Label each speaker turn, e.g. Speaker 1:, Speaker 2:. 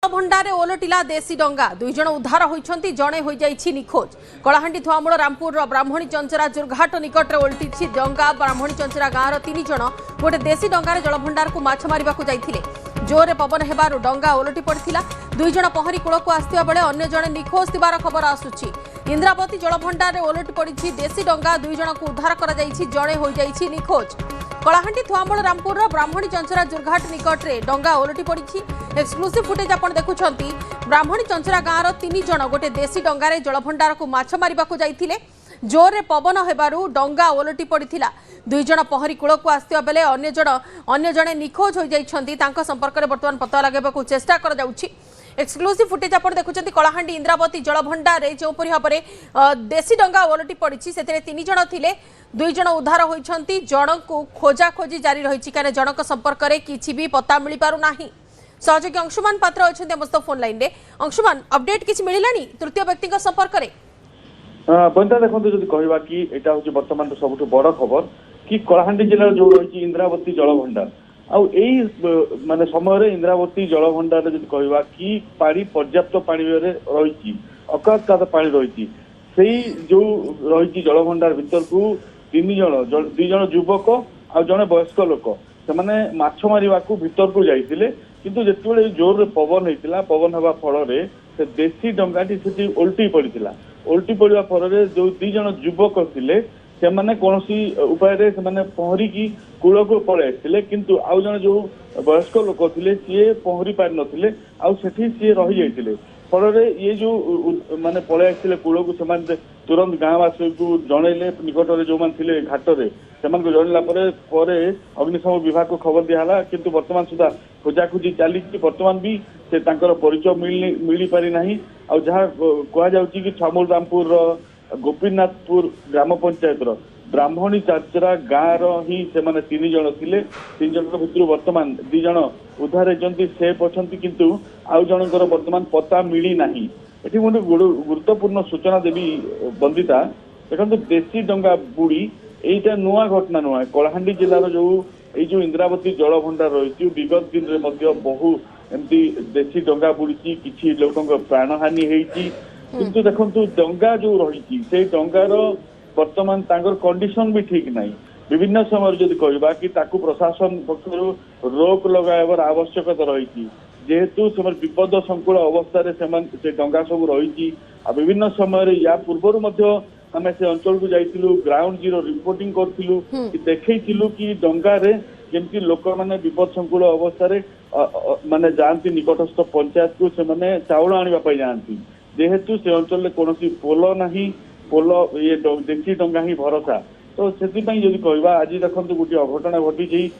Speaker 1: भंडारे ओलटिला देशी डंगा दुई जन उद्धार होइछंती जणे होई जाइछि निखोज कलाहांडी थुआमूल रामपुर ब्राह्मणी चंचरा जुरघाट निकट ओलटिछि डंगा ब्राह्मणी चंचरा गाँव तीन जन गोटे देशी डंगार जलभंडार को माछ मारिबाकू जाइथिले जोरे पवन हेबारु डंगा ओलटि पड़िथिला दुई जन पहरी कूलक आसुवा बेले अन्य जणे निखोज थिबार खबर आसुछि इंद्रावती जलभंडार ओलटि पड़िछि देशी डंगा दुई जन को उद्धार करा जाइछि जणे होई जाइछि निखोज कलाहांडी थुआमूल रामपुर ब्राह्मणी चंचरा जुरघाट निकट रे डंगा ओलटि पड़िछि एक्सक्लूसिव फुटेज आपण देखुछंती ब्राह्मणी चंचरा गाँव तीन जन गोटे देशी डंगारे जलभंडार को माछ मारिबाकू जाइथिले जोरे पवन हेबारु डंगा ओलटि पड़िथिला दुई जन पहरी कूलक आसुवा बेले अन्य जणे निखोज होई जाइछंती तांको संपर्क रे वर्तमान पता लगाइबाकू चेष्टा करा जाउछि एक्सक्लूसिव फुटेज आपण देखुछंती कलाहांडी इंद्रावती जलभंडार रे जो परि भाबरे देशी डंगा ओलटि पड़िछि सेतेरे तीन जन थिले दुई जन उद्धार होइछंती जनकू खोजा खोजी जारी रहिछि कारण जनक संपर्क रे किछि भी पता मिलि पारु नाही सहयोगी अंशुमान पात्र अच्छा मस्त फोन लाइन रे अंशुमान अपडेट किसी मिलानी तृतीय व्यक्ति संपर्क रे
Speaker 2: बंदा देखो जब कहवा कि एटा हूँ बर्तमान सबुठ बड़ खबर कि कलाहांडी जिलार जो रही इंद्रावती जलभंडार आउ माने समय इंद्रावती जलभंडार जब कहवा कि पानी पर्याप्त पानी रही अकात पानी रही जो रही जलभंडार भीतर को तीन जन दुई जन युवक आ जड़े वयस्क लोक से माछ मारिबाकू भीतर को जाइतिले किंतु जिते जोर पवन होता पवन हवा फल से देशी डंगाटी से ओल्टी पड़ा ओल्टी पड़ा फल जो दी जन युवक थे से कौन उपाय से पहरिकी कूल को पलि आसते किंतु आउ जन जो वयस्क लोक थे सी पहरी पारि नथिले आउ सेठी सी रही जाइतिले फल ये जो माने पलि आसते कूल को से तुरंत गाँववासी को जनइले निकट में जो थे घाटे से जनला अग्निशम विभाग को खबर दिया किंतु वर्तमान सुधा खोजाखोजी चली वर्तमान भी से परिचय मिल पारि ना आ जहाँ कहुच्छी कि छामूल रामपुर गोपीनाथपुर ग्राम पंचायत ब्राह्मणी चंचरा गाँव ही से तीन जन थे तीन जन भर वर्तमान दी जन उद्धार होती सेफ अच्छा किंतु आउ जनकर वर्तमान पता मिली ना ये गोटे गुरुत्वपूर्ण सूचना देवी बंदिता देखो देशी डंगा बुड़ी यहीटा नुआ घटना नुआ कलाहांडी जिलार जो इंद्रावती जलभंडार रही विगत दिन में बहु एमती देशी डंगा बुड़ी किसी लोक प्राणहानि होती किंतु देखो डंगा जो रही से डंगार वर्तमान कंडीशन भी ठीक नहीं विभिन्न समय जब कहवा कि प्रशासन पक्ष रोक लगाइबार आवश्यकता रही जेहेतु से विपद संकुल अवस्था से डंगा सब रही विभिन्न समय या पूर्व आम से अंचल को जाइलु ग्राउंड जीरो रिपोर्टिंग करूँ देखु कि डंगारे जमी लोक मैंने विपद संकुल अवस्था माने जाती निकटस्थ पंचायत को से चाउल आने जाती जेहेतु से अंचल कौन पोल ना पोल ये देशी डंगा ही भरोसा तो से कहवा आज देखो गोटे अघटना घटी